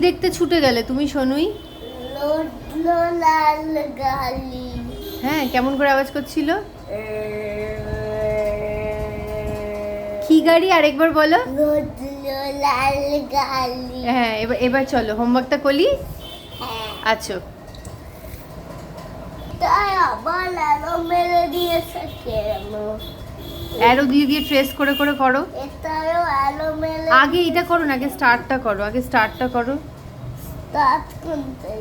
দেখতে ছুটে গেলে তুমি সোনুই? লুটলো লাল গালি। হ্যাঁ, কেমন করে আওয়াজ করছিল? কি গাড়ি আরেকবার বলো? লুটলো লাল গালি। হ্যাঁ, এবার এবার চলো হোমওয়ার্কটা করি। হ্যাঁ, আচ্ছা, তাই আবার আলো মেরে দিয়েছে কেন? অ্যারো দিয়ে দিয়ে ট্রেস করে করে করো। এটারও আলো মেরে আগে এটা করো না, আগে স্টার্টটা করো, আগে স্টার্টটা করো। স্টার্ট করতে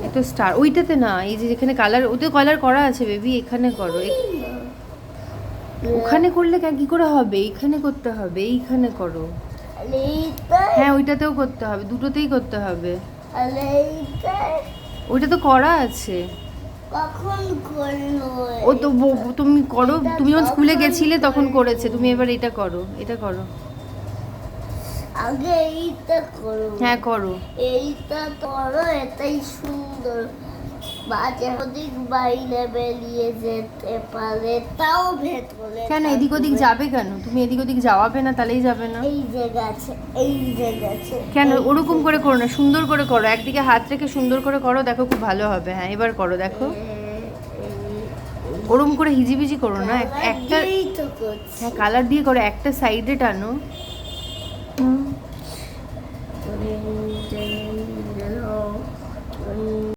এটা স্টার ওইটাতে না, এই যে যেখানে কালার, ওতে কালার করা আছে বেবি, এখানে করো। ওখানে করলে কি করে হবে? এইখানে করতে হবে, এইখানে করো। হ্যাঁ, ওইটাতেও করতে হবে, দুটোতেই করতে হবে। ওইটা তো করা আছে। কখন করলো? ও তো তুমি করো, তুমি যখন স্কুলে গেছিলে তখন করেছে। তুমি এবার এটা করো, এটা করো। আগে এইটা করো। হ্যাঁ, করো। এইটা করো, এটাই সুন্দর। বাজে ওদিক বাইরে বেরিয়ে যেতে পারে, তাও ভেতরে কেন এদিক ওদিক যাবে কেন? তুমি এদিক ওদিক যাওয়াবে না, তাহলেই যাবে না। এই যে গেছে, এই যে গেছে। কেন ওরকম করে করো না, সুন্দর করে করো, একদিকে হাত রেখে সুন্দর করে করো, দেখো খুব ভালো হবে। হ্যাঁ, এবার করো, দেখো। ওরকম করে হিজিবিজি করো না, একটা। এই তো করছি। হ্যাঁ, কালার দিয়ে করো, একটা সাইডে টানো।